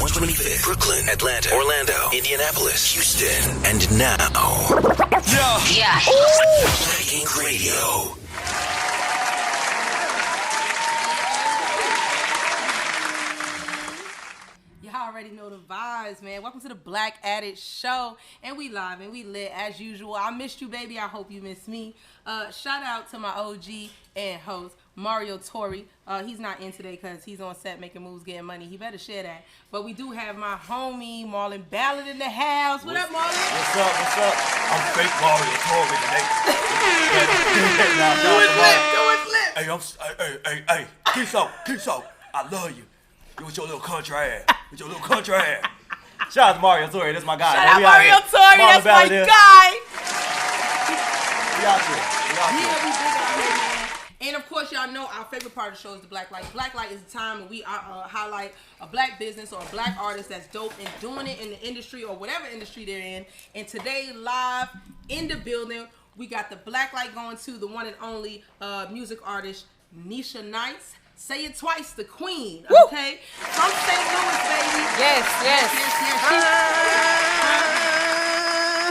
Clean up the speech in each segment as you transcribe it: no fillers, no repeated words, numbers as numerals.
125th, Brooklyn, Atlanta, Orlando, Indianapolis, Houston, and now. Yeah. Black Ink Radio. Y'all already know the vibes, man. Welcome to the Black Addict Show. And we live and we lit as usual. I missed you, baby. I hope you missed me. Shout out to my OG and host, Mario Tori. He's not in today because he's on set making moves, getting money. He better share that. But we do have my homie, Marlon Ballard, in the house. What up, Marlon? What's up? I'm fake Mario Tori today. Do it flip. Hey, Kiso, I love you. You with your little country ass. Shout out to Mario Tori, that's my guy. Shout out Mario Tori, that's my guy. We out here. Yeah, we big out here, man. And of course, y'all know our favorite part of the show is the Black Light. Black Light is the time when we highlight a black business or a black artist that's dope and doing it in the industry or whatever industry they're in. And today, live in the building, we got the Black Light going to the one and only music artist, Nisha Nice. Say it twice, the queen, okay? From St. Louis, baby. Yes.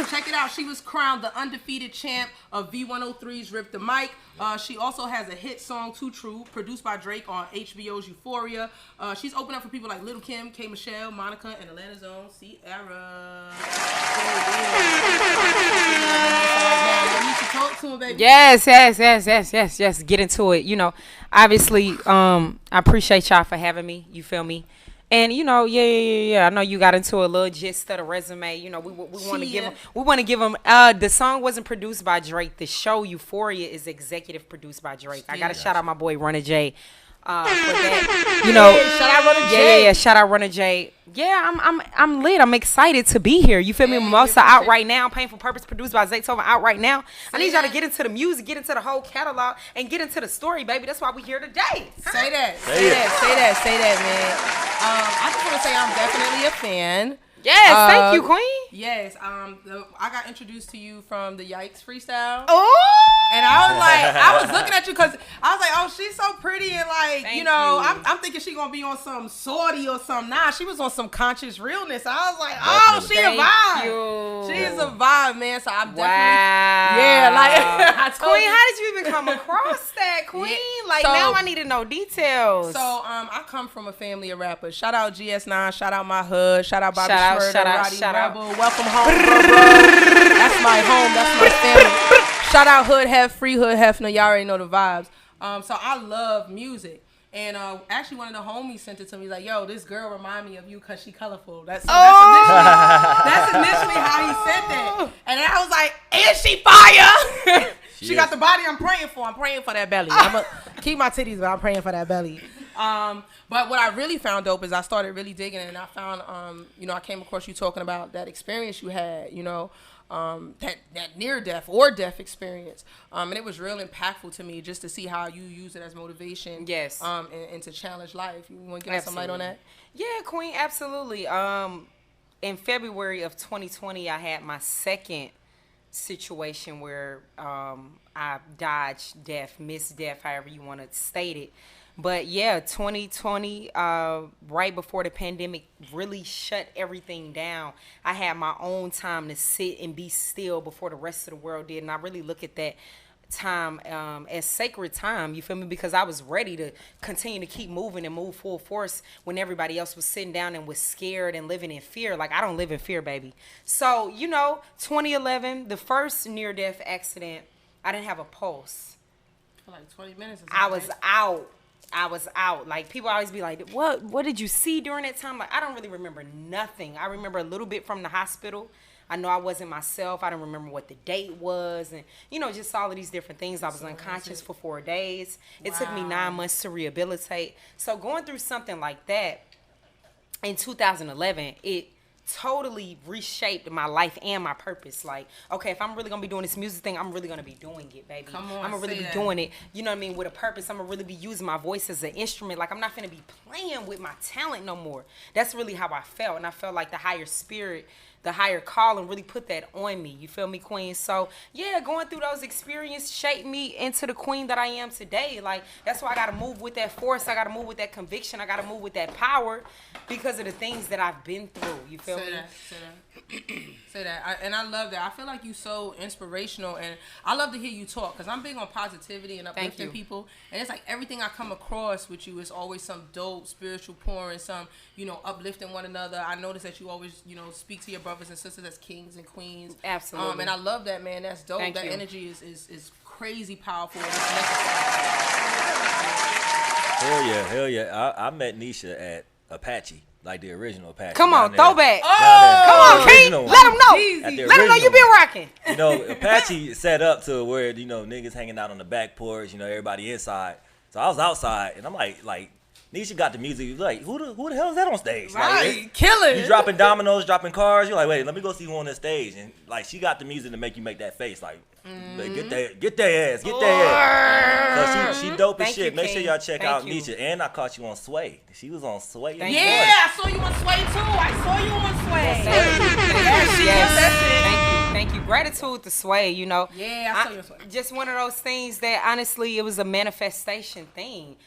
Check it out. She was crowned the undefeated champ of V103's Rip the Mic. She also has a hit song, Too True, produced by Drake on HBO's Euphoria. She's opened up for people like Little Kim, K. Michelle, Monica, and Atlanta's own Ciara. Talk to her, baby. Yes. Get into it. You know, obviously, I appreciate y'all for having me. You feel me? And you know, yeah. I know you got into a little gist of the resume. You know, we want to give them. We want to give them. The song wasn't produced by Drake. The show Euphoria is executive produced by Drake. I gotta shout out my boy Runner J. For that, you know, shout out Runner J. Yeah, shout out Runner J. Yeah, I'm lit. I'm excited to be here. You feel me? Mimosa out right now. Painful Purpose produced by Zaytoven out right now. I need y'all to get into the music, get into the whole catalog, and get into the story, baby. That's why we here today. Say that, man. I just want to say I'm definitely a fan. Yes, thank you, Queen. Yes, I got introduced to you from the Yikes freestyle. Oh! And I was looking at you because I was like, oh, she's so pretty and like, Thank you know, you. I'm thinking she gonna be on some sortie or something. Nah, she was on some conscious realness. I was like, oh, she a vibe. She is a vibe, man. So I'm definitely, yeah, like I told Queen, you. how did you even come across that, Queen? Yeah, Like so- now I need to know details. So I come from a family of rappers. Shout out GS9, shout out my hood, shout out Bobby Shout out, Shmurda, shout out, Roddy shout out. Rebel. Welcome home, bro. That's my home, that's my family. Shout out Hood Hef, Free Hood Hefner. Y'all already know the vibes. So I love music. And actually one of the homies sent it to me. He's like, yo, this girl remind me of you because she colorful. That's initially how he said that. And then I was like, is she fire? She got the body I'm praying for. I'm praying for that belly. I'm going to keep my titties, but I'm praying for that belly. But what I really found dope is I started really digging and I found, you know, I came across you talking about that experience you had, you know, that near-death or death experience. And it was real impactful to me just to see how you use it as motivation. Yes. And to challenge life. You want to give us some light on that? Yeah, Queen, absolutely. In February of 2020, I had my second situation where I dodged death, missed death, however you want to state it. But yeah, 2020, right before the pandemic really shut everything down, I had my own time to sit and be still before the rest of the world did. And I really look at that time as sacred time, you feel me? Because I was ready to continue to keep moving and move full force when everybody else was sitting down and was scared and living in fear. Like, I don't live in fear, baby. So, you know, 2011, the first near-death accident, I didn't have a pulse. For like 20 minutes or something. I was out. Like, people always be like, what did you see during that time? Like, I don't really remember nothing. I remember a little bit from the hospital. I know I wasn't myself. I don't remember what the date was. And, you know, just all of these different things. I was unconscious for 4 days. It took me 9 months to rehabilitate. So going through something like that in 2011, it totally reshaped my life and my purpose. Like, okay, if I'm really gonna be doing this music thing, I'm really gonna be doing it, baby. Come on, I'm gonna really be doing it, you know what I mean, with a purpose. I'm gonna really be using my voice as an instrument. Like, I'm not gonna be playing with my talent no more. That's really how I felt. And I felt like the higher spirit the higher calling really put that on me. You feel me, queen? So yeah, going through those experiences shaped me into the queen that I am today. Like, that's why I gotta move with that force. I gotta move with that conviction. I gotta move with that power because of the things that I've been through. You feel me? Say that. And I love that. I feel like you so inspirational, and I love to hear you talk because I'm big on positivity and uplifting people. And it's like everything I come across with you is always some dope spiritual pouring, some, you know, uplifting one another. I notice that you always, you know, speak to your brothers and sisters as kings and queens. Absolutely. And I love that, man. That's dope. Thank that you. energy is crazy powerful. And it's necessary. Hell yeah. I met Nisha at Apache. Like the original Apache. Come on, throwback. Oh, come on, King. Let them know. Let them know you been rocking. You know, Apache set up to where, you know, niggas hanging out on the back porch, you know, everybody inside. So I was outside, and I'm like, Nisha got the music. Like, who the hell is that on stage? Right, like, killer. You dropping dominoes, dropping cars. You're like, wait, let me go see who on the stage. And like, she got the music to make you make that face. Like, get their ass. So she dope as shit. Make sure y'all check out Nisha. And I caught you on Sway. She was on Sway. I saw you on Sway too. I saw you on Sway. Thank you. Gratitude to Sway, you know. Yeah, I saw you on Sway. Just one of those things that honestly, it was a manifestation thing.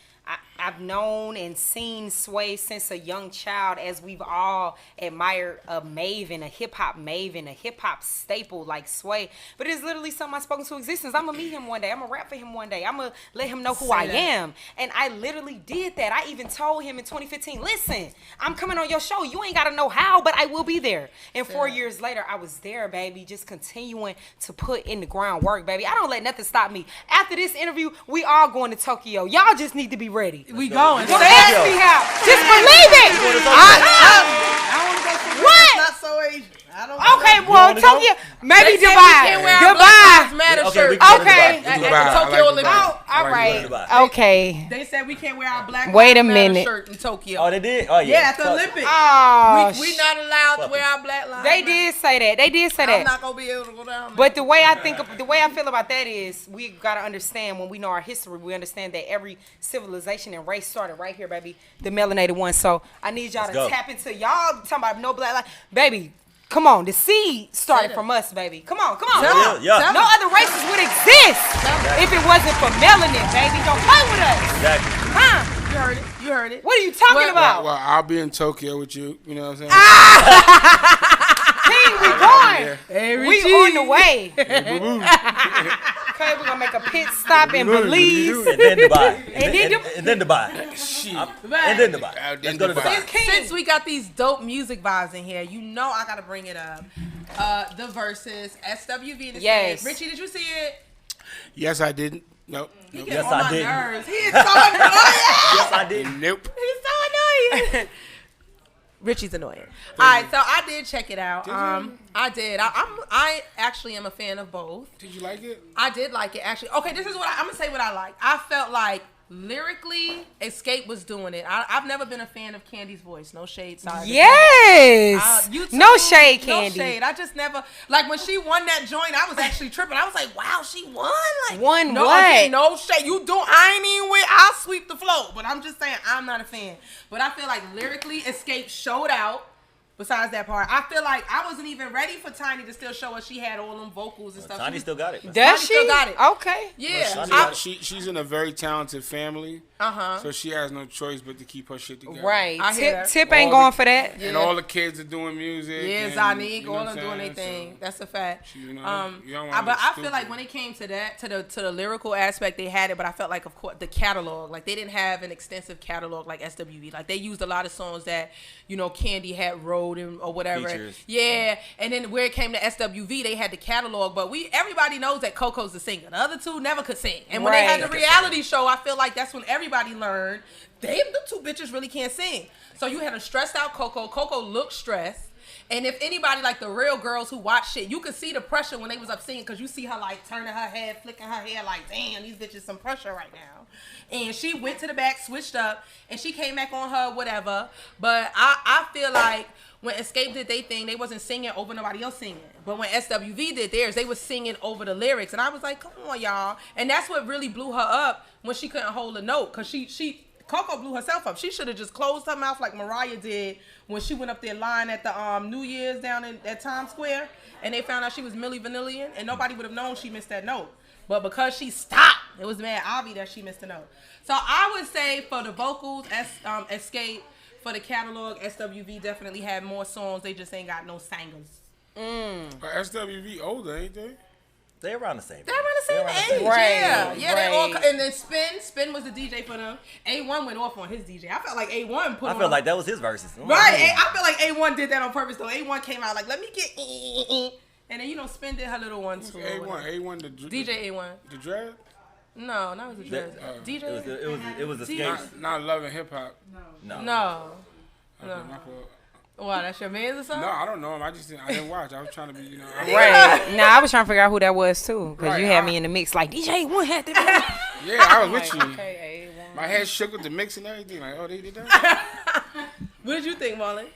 I've known and seen Sway since a young child, as we've all admired a maven, a hip-hop maven, a hip-hop staple like Sway. But it's literally something I spoke into existence. I'm going to meet him one day. I'm going to rap for him one day. I'm going to let him know who I am. And I literally did that. I even told him in 2015, listen, I'm coming on your show. You ain't got to know how, but I will be there. And 4 years later, I was there, baby, just continuing to put in the groundwork, baby. I don't let nothing stop me. After this interview, we all going to Tokyo. Y'all just need to be ready. We going. Don't ask me how. Just believe it. I want to go for what? Not so Asian. I don't Okay, well, Tokyo, maybe Dubai. Dubai. Okay. At the Tokyo Olympics. Oh, all right. Okay. They said we can't wear our Black Wait a Lives Matter minute. shirt in Tokyo. Oh, they did? Oh, yeah. Yeah, at the Olympics. Oh, we not allowed to wear our Black Lives They Matter. did say that. They did say that. I'm not gonna be able to go down there. But the way I feel about that is we gotta understand, when we know our history, we understand that every civilization and race started right here, baby. The melanated one. So I need y'all to tap into y'all talking about no black life, baby. Come on, the seed started from us, baby. Come on. Yeah. No other races would exist if it wasn't for melanin, baby. Don't play with us. Exactly. Huh? You heard it. What are you talking about? Well, I'll be in Tokyo with you. You know what I'm saying? King, we going. Yeah. Hey, We on the way. Okay, we're gonna make a pit stop in Belize. And then Dubai. And then Dubai. Shit. And then Dubai. Let's go to Dubai. Since we got these dope music vibes in here, you know I gotta bring it up. The verses, SWV. The Yes. stage. Richie, did you see it? Yes, I didn't. Nope. Yes, I did. Nerves. He is so annoying. Yes, I did. Nope. He's so annoying. Richie's annoying. All right, so I did check it out. I did. I actually am a fan of both. Did you like it? I did like it, actually. Okay, this is what I'm gonna say. What I like. I felt like lyrically, Escape was doing it. I've never been a fan of Candy's voice. No shade, sorry. Yes. You too. No shade, Candy. No shade. I just never, like, when she won that joint, I was actually tripping. I was like, wow, she won. Like, Won no, what? okay, no shade. You don't. I ain't even with. I'll sweep the floor. But I'm just saying, I'm not a fan. But I feel like lyrically, Escape showed out. Besides that part, I feel like I wasn't even ready for Tiny to still show us she had all them vocals and stuff. Tiny still got it. Does Tiny she? still got it. Okay. Yeah. She's in a very talented family. So she has no choice but to keep her shit together. Right. I hear that. Tip ain't going for that. And all the kids are doing music. Yeah, Zanique, all of them doing their thing. That's a fact. You know, but I feel like when it came to that, to the lyrical aspect, they had it. But I felt like, of course, the catalog, like they didn't have an extensive catalog like SWV. Like they used a lot of songs that, you know, Candy had wrote or whatever. Features. Yeah, and then where it came to SWV, they had the catalog. But everybody knows that Coco's the singer. The other two never could sing. And when they had the reality show, I feel like that's when everybody learned the two bitches really can't sing. So you had a stressed out Coco. Coco looked stressed. And if anybody, like the real girls who watch shit, you could see the pressure when they was up singing, because you see her like turning her head, flicking her hair, like, damn, these bitches some pressure right now. And she went to the back, switched up, and she came back on her, whatever. But I feel like when Escape did their thing, they wasn't singing over nobody else singing. But when SWV did theirs, they was singing over the lyrics. And I was like, come on, y'all. And that's what really blew her up when she couldn't hold a note. Because she Coco blew herself up. She should have just closed her mouth like Mariah did when she went up there lying at the New Year's down at Times Square, and they found out she was Milli Vanillian, and nobody would have known she missed that note. But because she stopped, it was mad obvious that she missed the note. So I would say for the vocals, Escape. For the catalog, SWV definitely had more songs. They just ain't got no singers. But SWV older, ain't they? They're around the same. They're around the same age. Right. Yeah. They all. And then Spin was the DJ for them. A1 went off on his DJ. I felt like A1 put. I feel like that was his verses. Right. I feel like A1 did that on purpose though. A1 came out like, let me get. And then Spin did her little one too. A1 the DJ A1. The dread. No, not the dread. DJ. It was Escape. Not Love and Hip Hop. No. Wow, that's your man's or something? No, I don't know him. I didn't watch. I was trying to be, Right. Nah, I was trying to figure out who that was too, because you had me in the mix like DJ one had to be. Yeah, I was with you. Okay, my head shook with the mix and everything. Like, oh, they did that. What did you think, Marlon?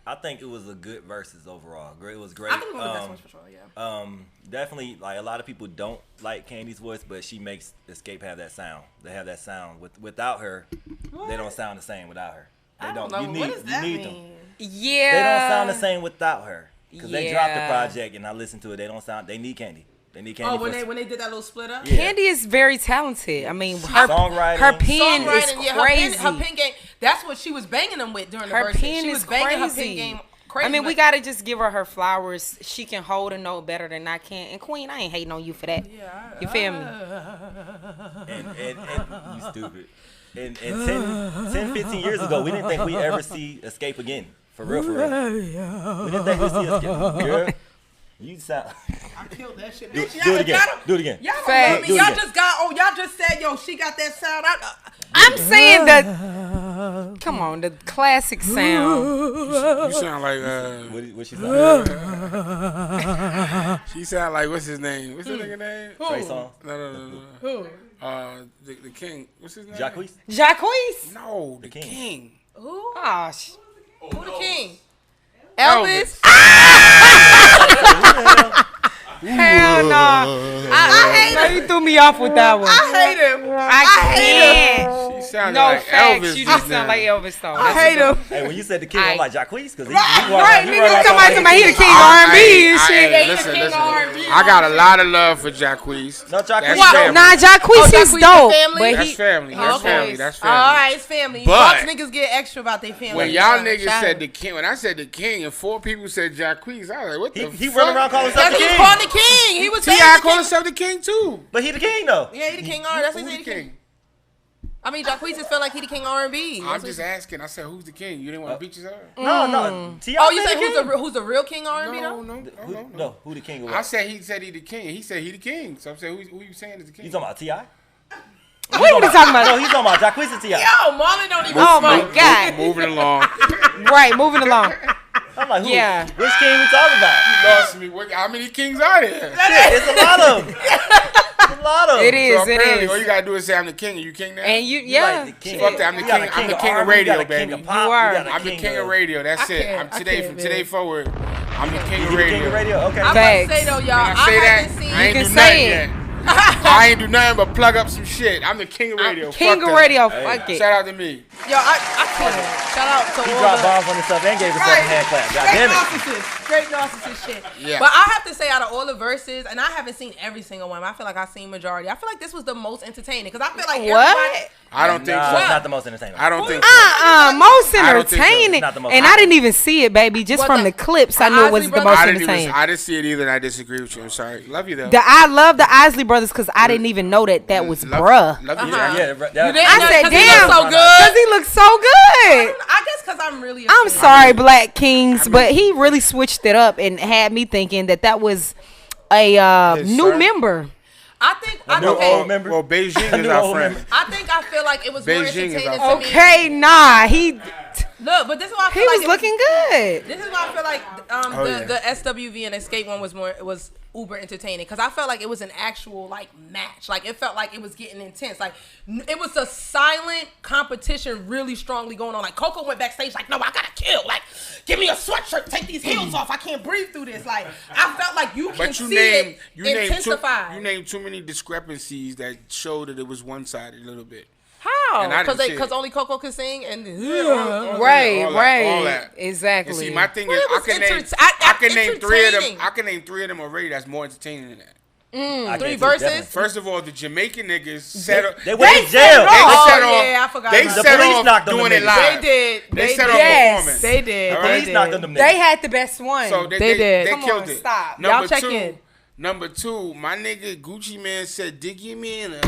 I think it was a good verses overall. It was great. I think it was the best one for sure. Yeah. Definitely, like a lot of people don't like Candy's voice, but she makes Escape have that sound. They have that sound. Without her, they don't sound the same without her. They don't. Know. You need, what does that you need mean? them. Yeah. They don't sound the same without her. Because they dropped the Yeah. project and I listened to it. They don't sound. They need Candy. They need Candy. When they did that little split up. Yeah. Candy is very talented. I mean, her Songwriting. her pen is yeah, crazy. Her pen game. That's what she was banging them with during the Her verses. pen She is was banging her pen crazy. game crazy. I mean, we gotta just give her flowers. She can hold a note better than I can. And Queen, I ain't hating on you for that. Yeah, You feel me? And you stupid. And 10, 15 years ago, we didn't think we'd ever see Escape again. For real, for real. We didn't think we'd see Escape. Girl, you sound. I killed that shit. Do Bitch, it again. Do it again. Y'all don't Facts. love me. Do it Y'all again. just got. Y'all just said, yo, she got that sound. I'm saying that. Come on, the classic sound. You sound like What she sound? she sound like what's his name? What's the nigga name? Trey Songz? No. Who? The king. What's his name? Jacquees? Jacquees? No, the King. king. Who? Oh, Who the king? Elvis. hell no. I hate him. You threw me off with that one. I hate him. I can't. She sounded No like facts. Elvis. You just just sound now. like Elvis though. I hate him. Hey, when you said the king, I'm like Jacquees? Because he Right, he nigga, run somebody he the king of R&B and shit. Listen. I got a lot of love for Jacquees. No, Jacquees. That's Well, family. Nah, Jacquees Oh, is Jacquees dope. the family? But That's he, family. That's Okay. family. That's family. All right, it's family. But- Bucks niggas get extra about their family. When y'all niggas Shout said out. the king, when I said the king, and 4 people said Jacquees, I was like, what the He fuck? run around calling himself That's the he was king. calling the king. He was saying T.I. the call king. himself the king too. But he the king, though. Yeah, he the king R. That's what Who's he the said. He the king. king? I mean, Jacquees just felt like he the king R&B. I'm just asking. I said, who's the king? You didn't want to beat yourself? No. T.I. Oh, you said said the king? who's the real king R&B though? No. Who the king of I what? said he said he the king, and he said he the king. So I'm saying, who you saying is the king? You talking about T.I.? what are you talking about? No, he's talking about Jacquees and T.I. Yo, Marlon don't even Oh smoke. my God. Moving along. Right, moving along. I'm like, who? Yeah. Which king we talking about? You lost me. How many kings are there? Shit, it's a lot of them. It's a lot of them. It is, So it apparently, all is. you gotta do is say I'm the king, and you king now. And you, You yeah. like the king. Fuck that, I'm the You got king- a I'm the king of R&B, radio, you got a king baby. of pop, You are. got a I'm the king of of radio. That's I it. can't- I From today can't, forward, I'm the king You of the radio. king of radio? Okay. I'm Facts. gonna say though, y'all, When I say I that, haven't seen. I ain't can do say nothing it. yet. I ain't do nothing but plug up some shit. I'm the king of radio. King Fuck of that. radio, Hey. fuck it. Shout out to me. Yo, I can't. Shout out to He all dropped the bombs on himself and gave himself a hand clap. God straight damn it. narcissist, straight narcissist shit. Yeah. But I have to say, out of all the verses, and I haven't seen every single one, but I feel like I've seen majority. I feel like this was the most entertaining because I feel like What? everybody. I don't think Nah, so. it's not the most entertaining. I don't think so. Most I don't think so. entertaining. It's not the most And I didn't even see it, baby. Just What from the- the clips, I knew it was Isley the most Brothers? entertaining. I didn't see it either, and I disagree with you. I'm sorry. Love you though. I love the Isley Brothers because I didn't even know that was Love- bruh. Love you. Yeah, You didn't I know said, 'cause he looked damn, so because good. he looks so good. I guess because I'm really. I'm sorry, Black Kings, but he really switched it up and had me thinking that was a His new son? member. I think. new Okay. old member. Well, Beijing is New our old friend. member. I feel like it was more Beijing is entertaining our- to me. Okay, nah, he Look, but this is why I feel he like was looking good. This is why I feel like yeah. the SWV and Escape one was uber entertaining because I felt like it was an actual like match. Like it felt like it was getting intense. Like it was a silent competition, really strongly going on. Like Coco went backstage like, no, I gotta kill. Like, give me a sweatshirt, take these heels off. I can't breathe through this. Like I felt like you can But you see named it intensified. you named too many discrepancies that showed that it was one-sided a little bit. How? Because only Coco could sing and right. All that. Exactly. And see, my thing is, Well, I can name 3 of them. I can name 3 of them already. That's more entertaining than that. 3 verses. Definitely. First of all, the Jamaican niggas set up. They went to jail. I forgot. They set off doing it live. They did. They set off performing. They did. The police knocked on them niggas. They had the best one. So They did. They Come killed on, it. stop. Y'all check in. Number 2, my nigga Gucci Man said, "Dig your man up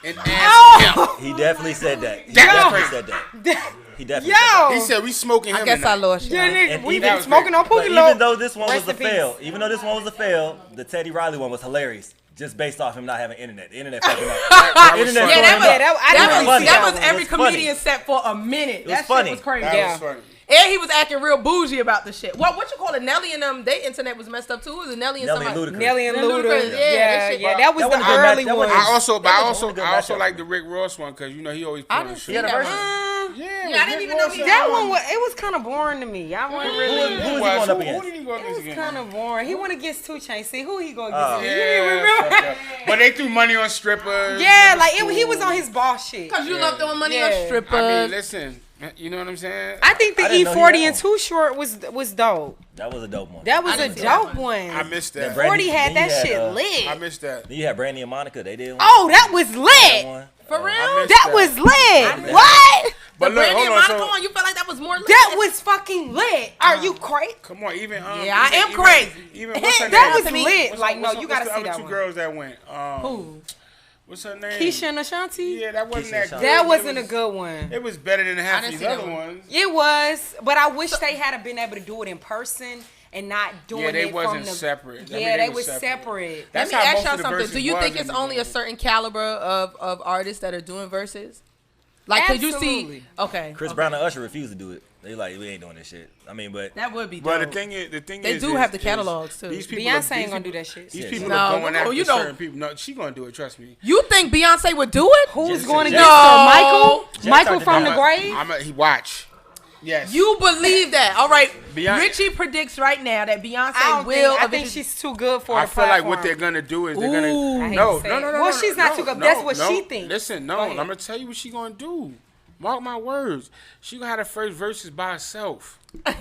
and ask him." He definitely said that. He That's definitely said that. He definitely Yo. He said, "We smoking him." I guess I tonight." lost you. Yeah, nigga, And we even- been smoking on But Pookie Low. even though this one Rest was a in fail, the Teddy Riley one was hilarious. Just based off him not having internet. The internet fucking up. That was Internet funny. fucking up. That was It every was funny. comedian set for a minute. was That funny. shit was crazy. That was funny. And he was acting real bougie about the shit. What you call it? Nelly and them, they internet was messed up too. Was it Nelly and Nelly and somebody? Ludacris. Nelly and Ludacris, Luda. yeah, Yeah, that shit. that was That the wasn't good early that one. wasn't- I also a good like matchup. the Rick Ross one because he always I put on didn't shit. see He had a that. version. Yeah, I didn't even know he That one was, it was kind of boring to me. I wasn't really. Who was he going up Who against? did he go It against was again? kind of boring. He went against 2 Chainz. See who he going Oh. against? You didn't remember? fucked up. But they threw money on strippers. Yeah, like he was on his boss shit. Because you love throwing money Yeah. on I strippers. mean, listen, you know what I'm saying? I think the I didn't know he E40 had and Too Short was dope. That was a dope one. That was I a didn't see that dope one. I missed that. Brandy- 40 had then that you had, shit I lit. missed that. Then you had Brandy and Monica. They did one. Oh, that was That lit. one. For real? I missed That was lit. missed What? But The look, Brandy and hold on. Monica So, one, you felt like that was more lit? That was fucking lit. Are you crazy? come on, even Yeah, I am crazy. Even what's her That name? was to me. lit. Like, no, What's you the gotta see other that 2 one. girls that went? Who? What's her name? Keisha and Ashanti? Yeah, that wasn't Keisha that and good. Ashanti. That It wasn't a was- good one. It was better than half didn't these see that other one. ones. It was, but I wish they had been able to do it in person and not doing Yeah, they it wasn't from the separate. I mean, Yeah, they they was was separate. Let That's me how ask most y'all of the something. verses Do you was think in it's the only a beginning. certain caliber of artists that are doing verses? Like, could you see? Absolutely. Okay. Chris okay. Brown and Usher refused to do it. They like, we ain't doing this shit. I mean, but That would be dope. But the thing is, They do have the catalogs, too. These people Beyonce are, ain't gonna do that shit. These Yeah, people no, are going no, after you don't. certain people. No, she gonna do it. Trust me. You think Beyonce would do it? Who's Just- going just- against her? No. Michael? Just Michael talked from the about- grave? He watch. Yes. You believe that? All right. Beyonce- Richie predicts right now that Beyonce I don't will. think, I think she's too good for I the feel like platform. what they're gonna do is they're Ooh. gonna I hate no to say no it. no no. Well, no, she's not no, too good. no, That's what no. she thinks. Listen, Go no, I'm ahead. gonna tell you what she gonna do. Mark my words. She gonna have the first verses by herself.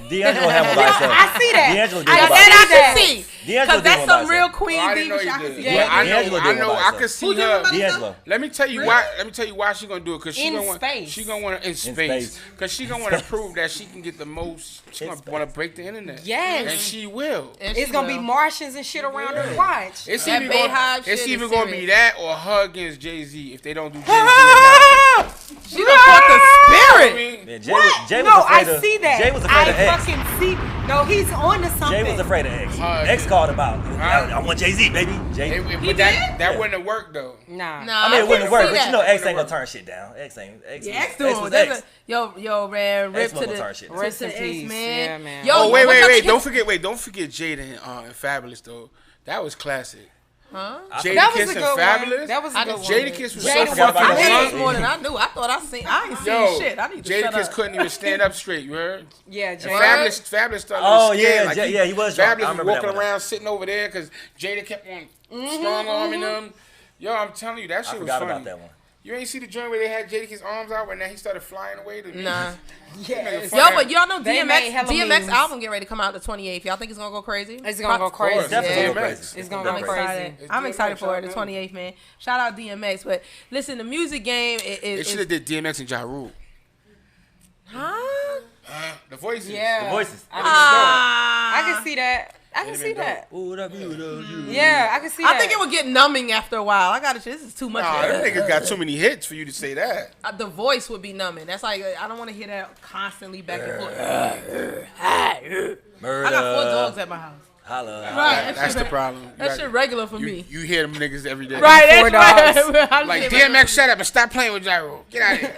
D'Angelo had one by himself. I see that. D'Angelo did I one by That see I himself. can that. see. D'Angelo Because did that's one by some real himself. queen I didn't bee. know which you I can did. see. But Yeah, I D'Angelo did know. one by I can himself. see Who did her. one by D'Angelo. Let me tell you why. Let me tell you why she gonna do it. Cause she In gonna want. space. She gonna want to in space. Cause she gonna want to prove that she can get the most. She In gonna space. want to break the internet. Yes. And she will. And It's she gonna be will. Martians and shit around her. Watch. It's That either gonna, Bayhive it's shit either is gonna be serious. that or her against Jay-Z if they don't do Jay-Z. She done caught the spirit. Yeah, What? Jay No, was afraid I of, see that. Jay was afraid of I X. fucking see. No, he's on to something. Jay was afraid of X. Huh? X called him out. I want Jay-Z, baby. Jay. But that wouldn't have worked though. Nah. Nah, I mean, it wouldn't work, see but you know that. X ain't gonna turn shit down. X ain't. X Yeah, X was doing. X. That's a- Yo, man, rip X to wasn't the gonna turn shit down. Rest to in the X, peace. man. Yeah, man. Yo, Oh wait. what's up, Don't forget Jada and Fabulous though. That was classic. Huh? Jada That was Kiss a and good Fabulous. one. That was a good one. Jada Kiss was I so forgot about fucking that. That drunk. is more than I knew. I thought I ain't seen Yo, shit. I need to Jada shut Kiss up. couldn't even stand up straight. You heard? Yeah, And Jay. Fabulous started Oh, scared. yeah, like yeah, he was drunk. I Fabulous was remember that walking one. around sitting over there because Jada kept on strong arming them. Yo, I'm telling you, that I shit was forgot funny. about that one. You ain't see the joint where they had Jadakiss arms out when now he started flying away? Nah. Yes. Yo, but y'all know They made hella DMX memes. album get ready to come out the 28th. Y'all think it's gonna go crazy? It's gonna go crazy. It's Definitely Yeah. gonna go crazy. It's gonna I'm go crazy. excited. It's I'm DMX, excited for it. The y'all know. 28th, man. Shout out DMX. But listen, the music game They is. should have did DMX and Ja Rule. Huh? The voices. Yeah. The voices. I can see that. I can It'd see been that. Ooh, what up, you, what up, you? Yeah, I can see that. I think it would get numbing after a while. I gotta. This is too much. Nah, them niggas got too many hits for you to say that. The voice would be numbing. That's like I don't want to hear that constantly back and forth. Murder. I got 4 dogs at my house. Holla. Right. That's the problem. You That got- shit regular for me. You hear them niggas every day. Right. That's 4 right. I'm Like, just- DMX, shut up and stop playing with Ja Rule. Get out of here.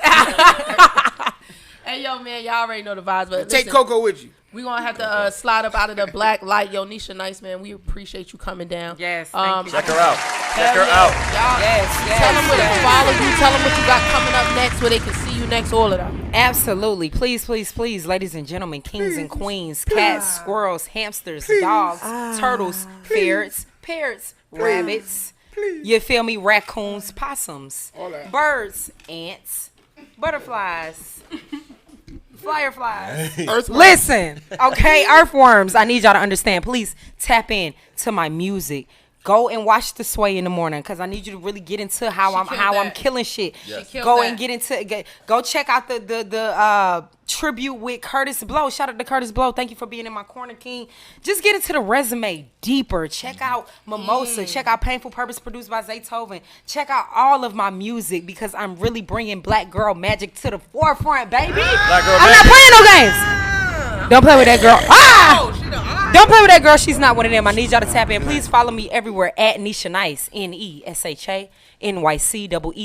Hey, yo, man, y'all already know the vibes, but Take listen, Coco with you. we gonna have to slide up out of the black light. Yo, Nisha Nice, man, we appreciate you coming down. Yes, thank you. Check her out. Check her Hell out. yeah. Y'all, Yes, tell them where to yes. follow you. Tell them what you got coming up next, where they can see you next. All of that. Absolutely. Please, please, please, ladies and gentlemen, kings and queens, cats, squirrels, hamsters, dogs, turtles, ferrets, parrots, rabbits, You feel me? Raccoons, possums, birds, ants, butterflies, fireflies. Listen, okay, earthworms. I need y'all to understand. Please tap in to my music. Go and watch The Sway in the morning, cause I need you to really get into how I'm killing shit. Yes. Go and get into go check out the tribute with Curtis Blow. Shout out to Curtis Blow. Thank you for being in my corner, King. Just get into the resume deeper. Check out Mimosa. Check out Painful Purpose, produced by Zaytoven. Check out all of my music, because I'm really bringing black girl magic to the forefront, baby. Black girl I'm magic. not playing no games. Don't play with that girl. Don't play with that girl. She's not one of them. I need y'all to tap in. Please follow me everywhere at Nisha Nice. NESHANYCEE.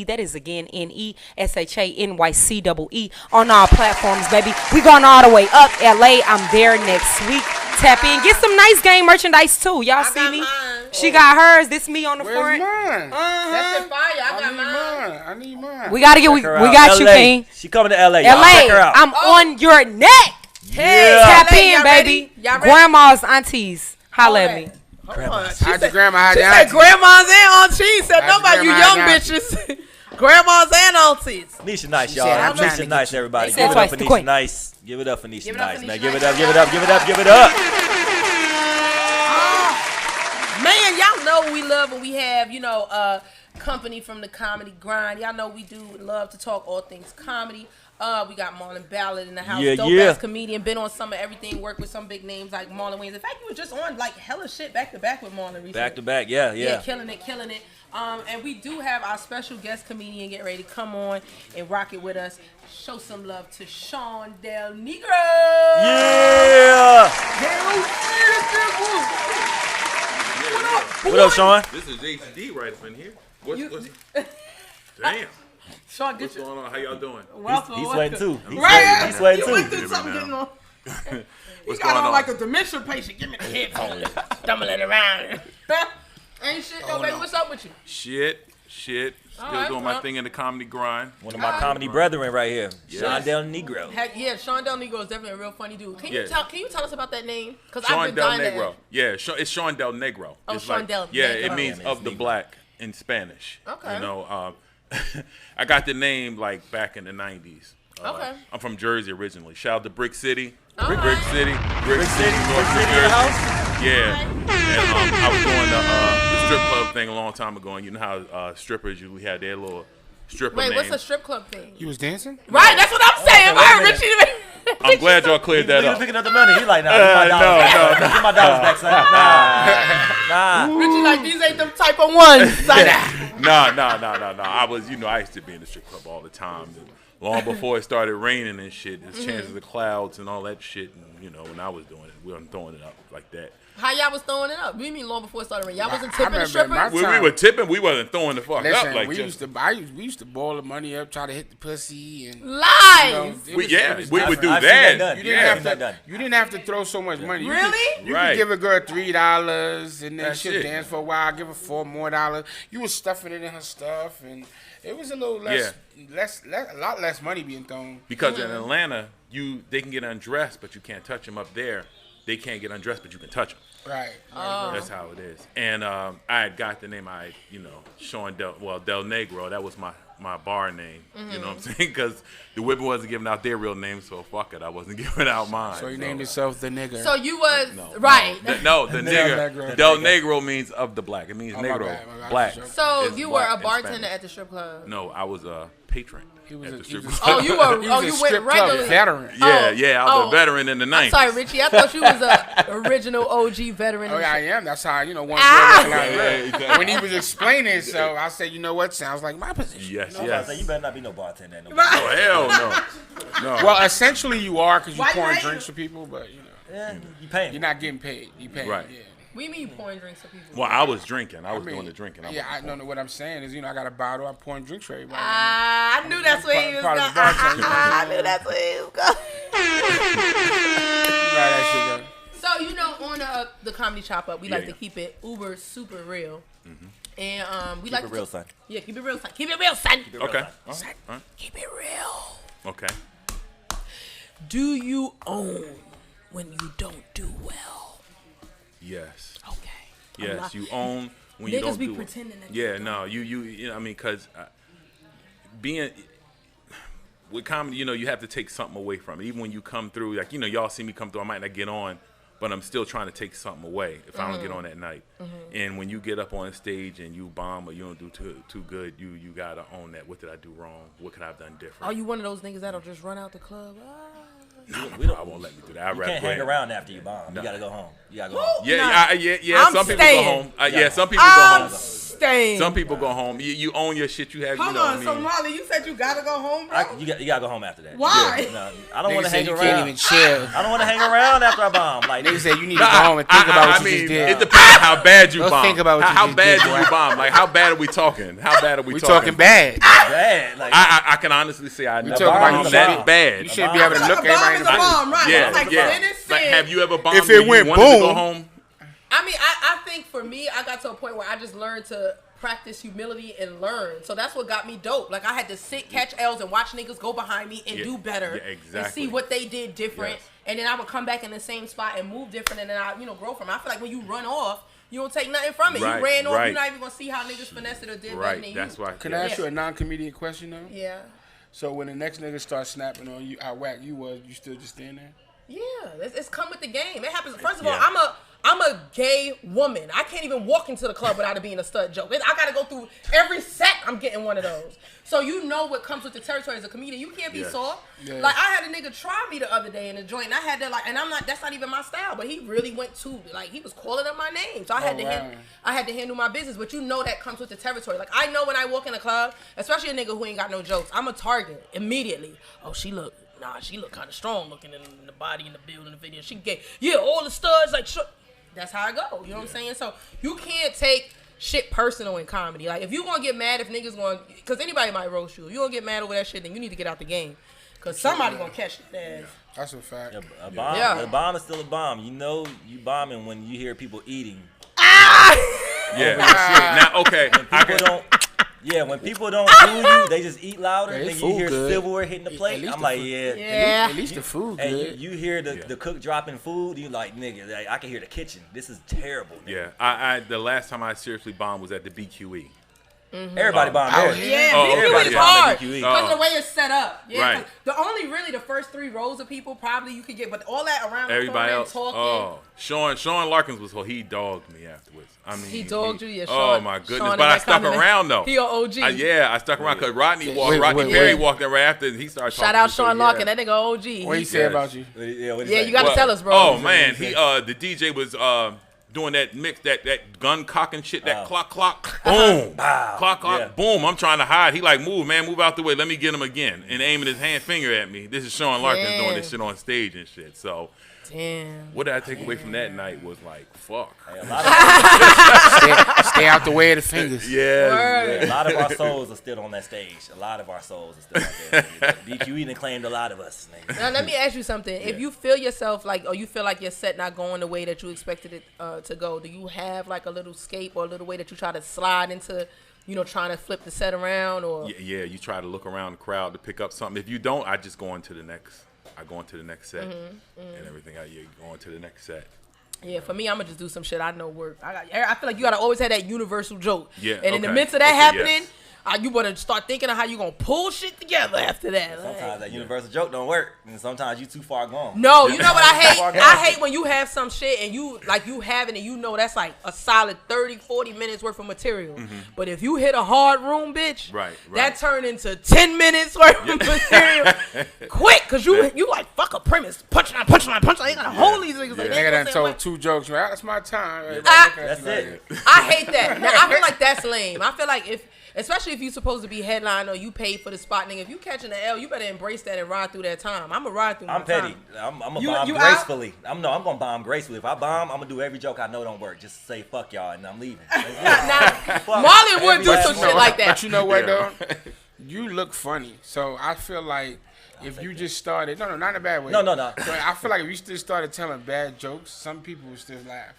That is again NESHANYCEE on all platforms, baby. We going all the way up. LA. I'm there next week. Tap in. Get some nice game merchandise too. Y'all see me? Mine. She got hers. This me on the Where's front. mine? That shit fire. I got mine. I need mine. We gotta get. We got you, LA. King. She coming to LA. Y'all check her LA. out. I'm on your neck. Yeah. Tap LA, in, y'all baby. ready? Y'all ready? Grandmas, aunties, holla at me. How'd your grandma hide She your said auntie? grandmas and aunties. She said How'd nobody, you your young grandma hide bitches. Grandmas and aunties. Nisha Nice, She y'all. said, I'm trying to Nisha get Nice, you. everybody. They Give said it up twice, for the Nisha queen. Nice. Give it up for Nisha Give it up Nice, for man. Nisha Give it Nice. up, give it up, give it up, give it up. Man, y'all know we love when we have, company from the comedy grind. Y'all know we do love to talk all things comedy. We got Marlon Ballard in the house. Yeah, Dope yeah. ass comedian. Been on some of everything. Worked with some big names like Marlon Wayans. In fact, you were just on like hella shit back to back with Marlon recently. Back to back, yeah. Yeah, killing it. And we do have our special guest comedian get ready to come on and rock it with us. Show some love to Sean Del Negro. Yeah. What up, Sean? This is HD right up in here. What's damn. Sean, get What's you. going on? How y'all doing? Welcome. He's sweating too. Right. He's sweating You too. went through something getting on. What's Got going on on? like a dementia patient. Give me the headphones. Stumbling around. Ain't shit, though, baby. What's up with you? Shit. Still Alright, doing my well. thing in the comedy grind. One of my comedy brethren right here, Yes. Sean Del Negro. Heck, yeah, Sean Del Negro is definitely a real funny dude. Can you Yeah. tell us about that name? Because I've Sean been Del dying to Negro. ask. Yeah, it's Sean Del Negro. Oh, It's Sean Del Yeah, Negro. it means Yeah, of the Negro. black in Spanish. Okay. You know, I got the name like back in the 90s. Okay. I'm from Jersey originally. Shout out to Brick City. All Brick right. City. Brick North City New in the Jersey. house. Yeah. And I was doing the strip club thing a long time ago, and you know how strippers usually have their little stripper Wait, names. what's a strip club thing? You was dancing? Right, that's what I'm saying. wait a Right, minute. Richie. I'm glad y'all cleared that He was up. picking up the money. He like, nah, give my dollars back. no. Give my dollars back, son. Nah. Richie like, these ain't them type of ones. Like, No. I was, I used to be in the strip club all the time. And long before it started raining and shit, there's chances of clouds and all that shit. And, when I was doing it, we weren't throwing it up like that. how y'all was throwing it up? What do you mean long before it started raining? Y'all wasn't I tipping the remember my strippers? When we were tipping, we wasn't throwing the fuck Listen, up like we just. used to boil the money up, try to hit the pussy, and Lies. it We was would do I've seen that that. done. You Yeah, didn't I've have seen that to. done. You didn't have to throw so much money. You Really? You Right. could give a girl $3, and then That's she'll it. dance for a while. Give her $4 more. You was stuffing it in her stuff, and it was a little less, a lot less money being thrown. Because in Atlanta, they can get undressed, but you can't touch them. Up there, they can't get undressed, but you can touch them. Right. That's how it is. And I had got the name Sean Del Negro. That was my bar name. You know what I'm saying? Because the women wasn't giving out their real names, so fuck it, I wasn't giving out mine. So you named yourself the nigger. So you was No, right. No, the nigger. Negro. Del Negro means of the black. It means Oh, my negro, bad, my bad. black. So It's you were black a in bartender Spanish. at the strip club. No, I was a patron. He was at a- the he strip was a- club. Oh, you were. He Oh, was a you went strip club regularly. veteran. Yeah, I was Oh. a veteran in the 90s. I'm sorry, Richie. I thought you was a original OG veteran. Oh, of yeah, I the am. That's how, one girl Ah! looking out there. exactly. When he was explaining, so I said, you know what? Sounds like my position. Yes, I was yes. like, you better not be no bartender. No. Oh, hell no. No. Well, essentially you are because Why you're you pouring hating? drinks for people, but, Yeah, you paying. you're not getting paid. You paying, Right. yeah. We mean pouring drinks for people. Well, I was drinking. I was I mean, doing the drinking. Yeah, I don't know what I'm saying is, I got a bottle. I'm pouring drinks for everybody. I knew that's where he was Part going. of the bartender. I knew that's where he was going. You know how that shit go. So on the comedy chop up, we like Yeah. to keep it uber super real, and we Keep like it to real, son. Yeah, keep it real, son. Keep it real, son. Okay. Keep it real. Okay. Do you own when you don't do well? Yes. Okay. Yes. You own when Niggas you don't be do pretending that. Yeah, no, you know, I mean, because being with comedy, you know, you have to take something away from it. Even when you come through, like, you know, y'all see me come through, I might not get on, but I'm still trying to take something away if I don't get on that night. And when you get up on stage and you bomb or you don't do too good, you gotta own that. What did I do wrong? What could I have done different? Are you one of those niggas that'll just run out the club? No, I won't let me do that. You can't hang around after you bomb. No. You gotta go home. You gotta go home. Yeah. I'm Some people staying. go home. Some people go home. Staying. Some people go home. You own your shit. You have. Hold you know on, what so I mean? Marley, you said you gotta go home, bro. You gotta go home after that. Why? Yeah, no, I don't Niggas want to say hang you around. can't even chill. I don't want to hang around after I bomb. Like Niggas say you need to go home and think about what you just did. It depends on how bad you Don't bomb. think about what you how just bad did, do you boy. bomb? Like, how bad are we talking? How bad are we We talking? talking bad. bad. Like I can honestly say I never talking about bombed you that should- bad. You should be able to Like look a bomb everybody in is the a face. bomb, right? Yeah, It's like yeah. innocent. Like, have you ever bombed If where it you went wanted to go boom. home? I mean, I think for me, I got to a point where I just learned to practice humility and learn. So that's what got me dope. Like I had to sit, catch L's, and watch niggas go behind me and do better. Yeah, And exactly. see what they did different. Yes. And then I would come back in the same spot and move different, and then I, grow from it. I feel like when you run off, you don't take nothing from it. Right, You ran off, right. you're not even gonna see how niggas finessed it or did better Right. than That's you. why. Can I ask you a non-comedian question though? Yeah. So when the next nigga starts snapping on you, how whack you was, you still just stand there? Yeah, it's come with the game. It happens. First of all, Yeah. I'm a gay woman. I can't even walk into the club without it being a stud joke. I gotta go through every set. I'm getting one of those. So you know what comes with the territory as a comedian. You can't be Yes. soft. Yeah. Like I had a nigga try me the other day in the joint. And I had to and I'm not. That's not even my style. But he really went to he was calling up my name. So I had I had to handle my business. But you know that comes with the territory. Like I know when I walk in a club, especially a nigga who ain't got no jokes, I'm a target immediately. Oh, she look kind of strong looking in the body, in the build, in the video. She gay. Yeah, all the studs like. That's how I go. You know what I'm saying? So you can't take shit personal in comedy. Like if you gonna get mad if niggas gonna, cause anybody might roast you. If you gonna get mad over that shit, then you need to get out the game. Cause somebody gonna catch it. Yeah. That's a fact. a bomb. Yeah. A bomb is still a bomb. You know you bombing when you hear people eating. Yeah. Now, okay. People don't. Yeah, when people don't do you, they just eat louder. Yeah, Then it's you food hear good. silverware hitting the plate. least I'm the like, food- yeah. Yeah. At least the food And good. you hear the cook dropping food, you like, nigga, like, I can hear the kitchen. This is terrible. Nigga. Yeah. I the last time I seriously bombed was at the BQE. Everybody bomb Oh, there. Yeah, Oh, BQE everybody is bomb hard at BQE. because of Oh. the way it's set up. Yeah, Right. 'cause the first 3 rows of people probably you could get, but all that around Everybody the else. corner and talking. Sean Larkins was he dogged me afterwards. I mean, He dogged you, yeah. Oh Sean- my goodness! Sean But is I that stuck kind of- around though. He a OG. I stuck around because Rodney Wait, Perry wait. walked in right after and he started talking. Shout out so, Sean yeah. Larkin, that nigga OG. What he say Yes. about you? Yeah, you gotta tell us, bro. Oh man, the DJ was doing that mix, that gun cocking shit, that clock, boom, clock, Yeah. boom. I'm trying to hide. He like, move out the way. Let me get him again, and aiming his finger at me. This is Sean Larkin Damn. doing this shit on stage and shit. So Damn. what did I take away from that night was like, fuck. A lot of Stay out the way of the fingers. Yeah. a lot of our souls are still on that stage. A lot of our souls are still out there. BQE done claimed a lot of us. Nigga. Now let me ask you something. If you feel yourself like, or you feel like your set not going the way that you expected it to go, do you have like a little escape or a little way that you try to slide into, trying to flip the set around or? Yeah, you try to look around the crowd to pick up something. If you don't, I just go into the next. I go into the next set and everything. Go into the next set. Yeah, for me, I'm gonna just do some shit I know work. I feel like you gotta always have that universal joke. Yeah, And in the okay. midst of that Okay, happening, yes. You better start thinking of how you gonna pull shit together after that. Sometimes that universal joke don't work, and sometimes you too far gone. No, you know what I hate? Yeah. I hate when you have some shit and you have it and you know that's like a solid 30, 40 minutes worth of material. But if you hit a hard room, bitch, Right. that turned into 10 minutes worth of material quick, because you like, fuck a premise. Punchline. You gotta hold these niggas. Like, Nigga done they told like, 2 jokes. Right? That's my time. Everybody Ah. looking at That's you like it. that. I hate that. Now, I feel like that's lame. I feel like especially if you're supposed to be headline or you paid for the spot, nigga, if you catching the L, you better embrace that and ride through that time. I'm gonna ride through my I'm petty. time. I'm gonna You- bomb you gracefully. I'm gonna bomb gracefully. If I bomb, I'm gonna do every joke I know don't work. Just say fuck y'all and I'm leaving. Now, Fuck Marlon would do every some last shit one. like that. But you know what, Yeah. though? You look funny. So I feel like if you just started, no, not in a bad way. No. But I feel like if you still started telling bad jokes, some people would still laugh.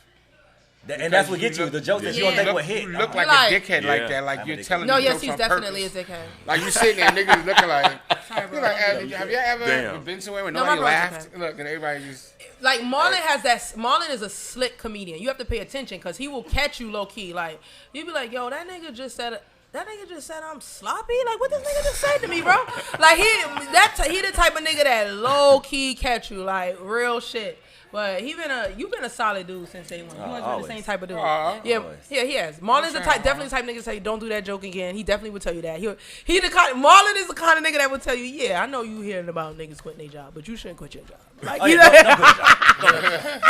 And that's what gets you. The jokes that you don't think will hit. You look like a dickhead like that. Like you're telling no, me yes, jokes he's on definitely purpose. a dickhead. Like you sitting there, niggas looking like. Sorry, bro. You're like, have you ever been somewhere where nobody laughed? Look, and everybody just. Like Marlon has that. Marlon is a slick comedian. You have to pay attention because he will catch you low key. Like you be like, yo, that nigga just said I'm sloppy. Like what this nigga just said to me, bro? Like he the type of nigga that low key catch you like real shit. But you've been a solid dude since day one. You always been the same type of dude. Yeah, he has. Marlon's definitely the type of nigga to say don't do that joke again. He definitely would tell you that. Marlon is the kind of nigga that would tell you, yeah, I know you hearing about niggas quitting their job, but you shouldn't quit your job. Like, don't quit your job.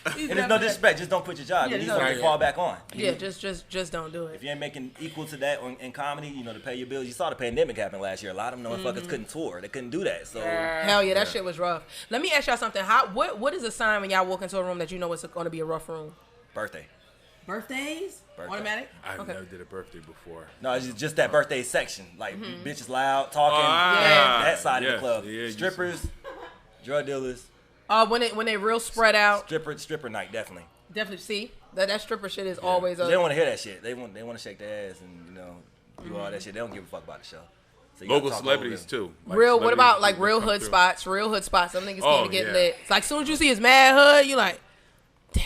And there's no disrespect, just don't quit your job. You need something to fall back on. Yeah, just don't do it. If you ain't making equal to that in comedy, to pay your bills. You saw the pandemic happen last year. A lot of them motherfuckers couldn't tour. They couldn't do that. So hell yeah, that shit was rough. Let me ask y'all something. What is a sign when y'all walk into a room that you know it's going to be a rough room? Birthdays? Automatic? I've never did a birthday before. No, it's just that birthday section. Like bitches loud, talking. That side of the club. Yeah, strippers, drug dealers. When they real spread out. Stripper night, definitely. Definitely. See, that stripper shit is always. They don't want to hear that shit. They want to shake their ass and do all that shit. They don't give a fuck about the show. So local celebrities too. Like what about like real hood spots? Real hood spots. Some niggas came to get lit. It's like as soon as you see his mad hood, you like, damn.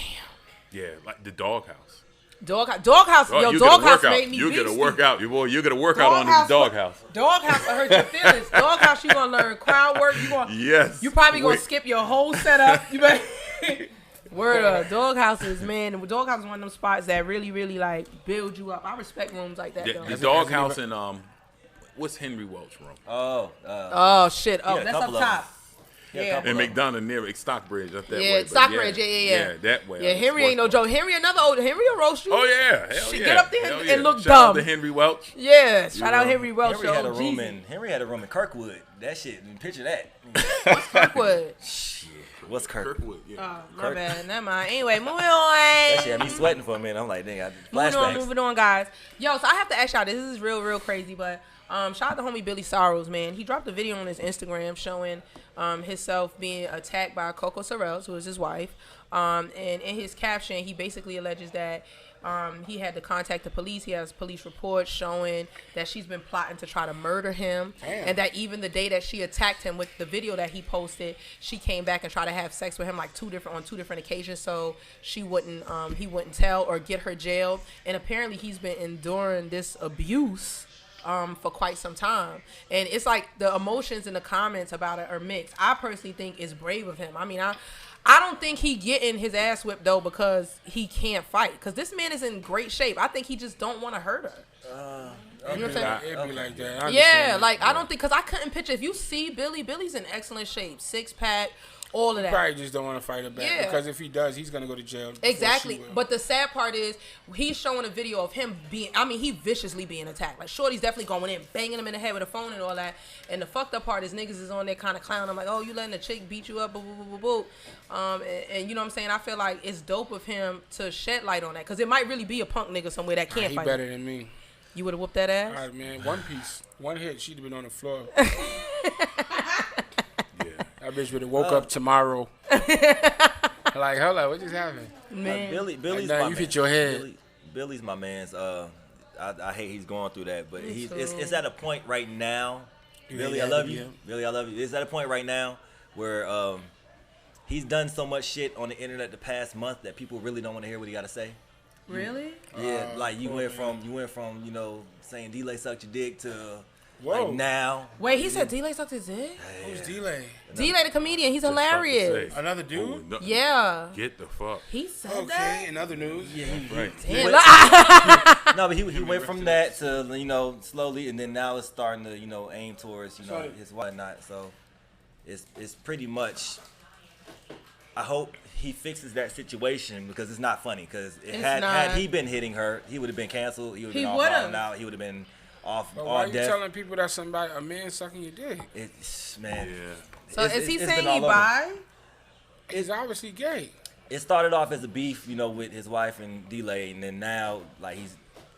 Yeah, like the Doghouse. Doghouse. Yo, Doghouse made me. You get a workout, you get a workout on the Doghouse. Doghouse will hurt your feelings. Doghouse, you gonna learn crowd work. You probably gonna skip your whole setup. You better. Word up. Doghouse is Doghouse is one of them spots that really, really like build you up. I respect rooms like that. The Doghouse and what's Henry Welch room? Oh shit. Oh, that's up top. Yeah, and McDonough near Stockbridge up that way. Yeah, Stockbridge, yeah, that way. Yeah, Henry ain't no joke. Henry will roast you. Oh yeah, hell yeah. Get up there and look Shout dumb. Out to Henry Welch. Yeah, shout out Henry Welch. Henry had a room in Kirkwood. That shit, picture that. What's Kirkwood? Shit, what's Kirkwood? Yeah. Oh, my bad. Never mind. Anyway, moving on. That shit had me sweating for a minute. I'm like, dang, flashbacks. Moving on, guys. Yo, so I have to ask y'all, this is real crazy, but shout out to homie Billy Sorrows, man. He dropped a video on his Instagram showing himself being attacked by Coco Sorrells, who is his wife. And in his caption, he basically alleges that he had to contact the police. He has police reports showing that she's been plotting to try to murder him. Damn. And that even the day that she attacked him with the video that he posted, she came back and tried to have sex with him like on two different occasions, so he wouldn't tell or get her jailed. And apparently he's been enduring this abuse for quite some time. And it's like the emotions in the comments about it are mixed. I personally think it's brave of him. I mean, I don't think he getting his ass whipped though because he can't fight. Because this man is in great shape. I think he just don't want to hurt her. You know what I'm saying? It'd be like that. Yeah, like I don't think, because I couldn't picture, if you see Billy's in excellent shape, 6-pack, all of that. He probably just don't want to fight her back. Yeah. Because if he does, he's going to go to jail. Exactly. But the sad part is, he's showing a video of him he viciously being attacked. Like, Shorty's definitely going in, banging him in the head with a phone and all that. And the fucked up part is niggas is on there kind of clowning. I'm like, oh, you letting a chick beat you up, boo, boo, boo, boo, boo. And you know what I'm saying? I feel like it's dope of him to shed light on that. Because it might really be a punk nigga somewhere that can't fight. He better than me. You would have whooped that ass? All right, man. One piece. One hit. She'd have been on the floor. That bitch would have woke up tomorrow. Like, hold on, what just happened? Man. Billy's like, my you man. hit your head. Billy's my man's. I hate he's going through that, but it's at a point right now. Billy, I love you. Billy, I love you. It's at a point right now where he's done so much shit on the internet the past month that people really don't want to hear what he got to say. Really? Yeah, like you went from saying D-Lay sucked your dick to like now. Wait, he said D-Lay sucked his dick? Yeah. Who's D-Lay? D-Lay the comedian. He's hilarious. Another dude? No, yeah. Get the fuck. He said that? Okay, in other news. Yeah, right. No, but he went from that to slowly, and then now it's starting to aim towards his whatnot. So it's pretty much. I hope he fixes that situation because it's not funny. Because had he been hitting her, he would have been canceled. He would have been off now. He would have been off. But why are you telling people that a man sucking your dick? Man. Yeah. So is he saying he bi? He's obviously gay. It started off as a beef, with his wife and D-Lay, and then now like he's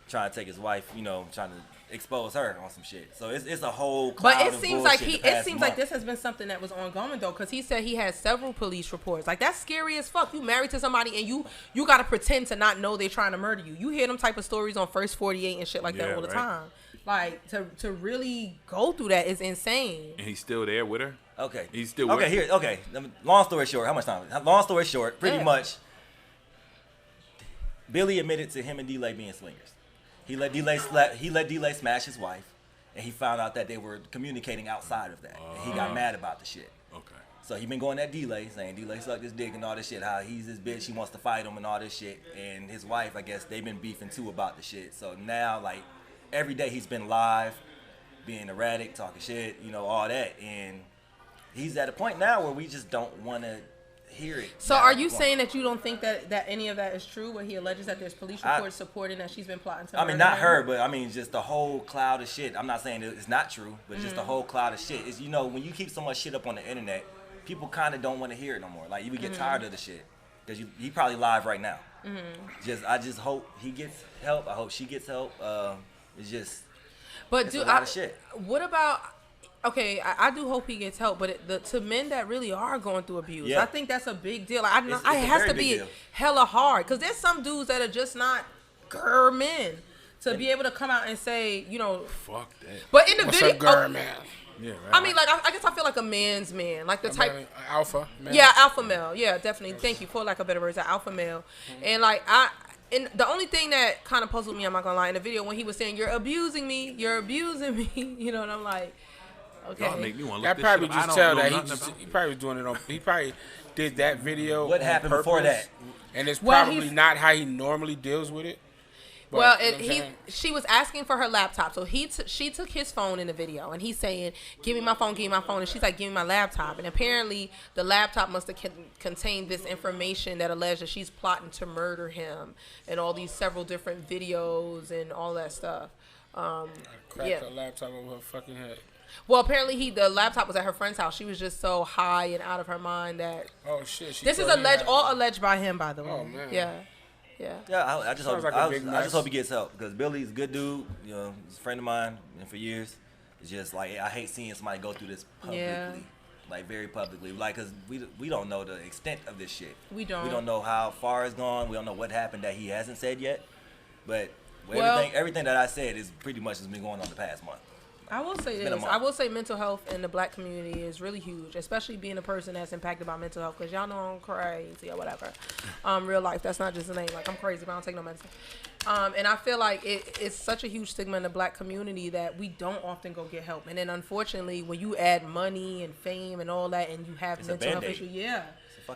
trying to take his wife, trying to expose her on some shit. So it's a whole cloud But it of seems like bullshit it seems like this has been something that was ongoing though, because he said he had several police reports. Like that's scary as fuck. You married to somebody and you gotta pretend to not know they're trying to murder you. You hear them type of stories on First 48 and shit like that all the time. Like to really go through that is insane. And he's still there with her. Okay. He's still with her. Here. Okay. Long story short, how much time? Long story short, pretty much. Billy admitted to him and D-Lay being swingers. He let D-Lay smash his wife, and he found out that they were communicating outside of that. And he got mad about the shit. Okay. So he been going at D-Lay, saying D-Lay sucked his dick and all this shit, how he's his bitch, he wants to fight him and all this shit. And his wife, I guess, they've been beefing too about the shit. So now, like, every day he's been live, being erratic, talking shit, all that. And he's at a point now where we just don't want to hear it. So are you saying that you don't think that any of that is true, where he alleges that there's police reports supporting that she's been plotting to murder him? Not her, but I mean just the whole cloud of shit. I'm not saying it's not true, but just the whole cloud of shit. Is when you keep so much shit up on the internet, people kind of don't want to hear it no more. Like you would get tired of the shit. Because he probably live right now. I just hope he gets help. I hope she gets help. It's just a lot of shit. What about... Okay, I do hope he gets help, but to men that really are going through abuse, I think that's a big deal. It has to be hella hard, because there's some dudes that are just not men to be able to come out and say, fuck that. But in the video, man? Yeah, right. I mean, like I guess I feel like a man's man, like the type alpha. Man. Yeah, alpha male. Yeah, definitely. Thank you for lack of better words, an alpha male. And like and the only thing that kind of puzzled me, I'm not gonna lie, in the video when he was saying, "You're abusing me," and I'm like. Okay. Y'all make me want to look that this probably shit just tell that he probably was doing it on. He probably did that video. What happened purpose, before that? And it's probably not how he normally deals with it. But, she was asking for her laptop, so she took his phone in the video, and he's saying, "Give me my phone, and she's like, "Give me my laptop." And apparently, the laptop must have contained this information that alleged that she's plotting to murder him, and all these several different videos and all that stuff. Cracked her laptop over her fucking head. Well, apparently the laptop was at her friend's house. She was just so high and out of her mind that. Oh shit! This is all alleged by him, by the way. Oh man. Yeah. I just hope he gets help, because Billy's a good dude. He's a friend of mine, and for years, it's just like I hate seeing somebody go through this publicly, like very publicly, like because we don't know the extent of this shit. We don't know how far it's gone. We don't know what happened that he hasn't said yet, but everything that I said is pretty much has been going on the past month. I will say this. I will say mental health in the black community is really huge, especially being a person that's impacted by mental health, because y'all know I'm crazy or whatever. Real life, that's not just a name. Like, I'm crazy, but I don't take no medicine. And I feel like it's such a huge stigma in the black community that we don't often go get help. And then, unfortunately, when you add money and fame and all that, and you have mental health issues,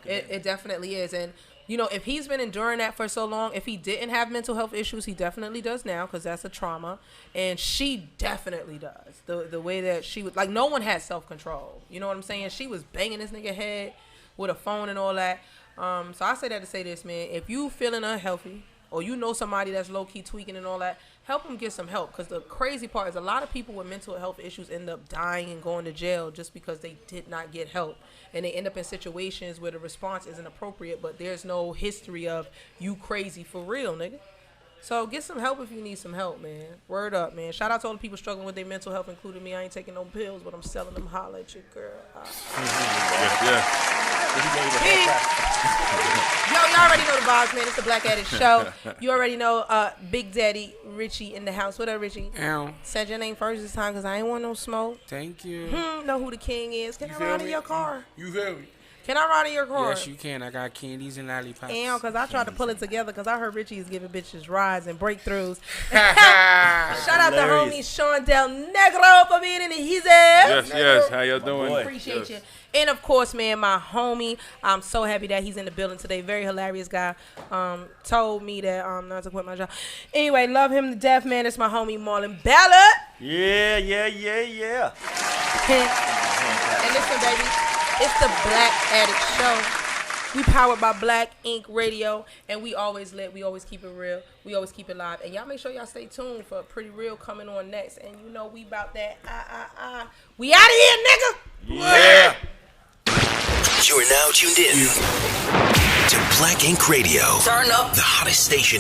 it definitely is. And if he's been enduring that for so long, if he didn't have mental health issues, he definitely does now, because that's a trauma. And she definitely does. The way that she was, like, no one had self-control. You know what I'm saying? She was banging this nigga head with a phone and all that. So I say that to say this, man. If you feeling unhealthy, or somebody that's low-key tweaking and all that, help them get some help. Because the crazy part is a lot of people with mental health issues end up dying and going to jail just because they did not get help. And they end up in situations where the response isn't appropriate, but there's no history of you crazy for real, nigga. So get some help if you need some help, man. Word up, man. Shout out to all the people struggling with their mental health, including me. I ain't taking no pills, but I'm selling them. Holla at your girl. Yo, y'all already know the vibes, man. It's the Black Addict Show. You already know Big Daddy Richie in the house. What up, Richie? Ow. Said your name first this time because I ain't want no smoke. Thank you. Know who the king is. Can I ride in your car? You feel me? Can I ride in your car? Yes, you can. I got candies and lollipops. Damn, because I tried to pull it together because I heard Richie is giving bitches rides and breakthroughs. Shout out to homie Sean Del Negro for being in his ass. Yes. How y'all doing? Appreciate you. And, of course, man, my homie, I'm so happy that he's in the building today. Very hilarious guy. Told me that not to quit my job. Anyway, love him to death, man. It's my homie Marlon Ballard. Yeah. And listen, baby, it's the Black Addict Show. We powered by Black Ink Radio, and we always lit. We always keep it real. We always keep it live. And y'all make sure y'all stay tuned for Pretty Real coming on next. And we about that. We out of here, nigga. Yeah. You are now tuned in to Black Ink Radio. Turn up. The hottest station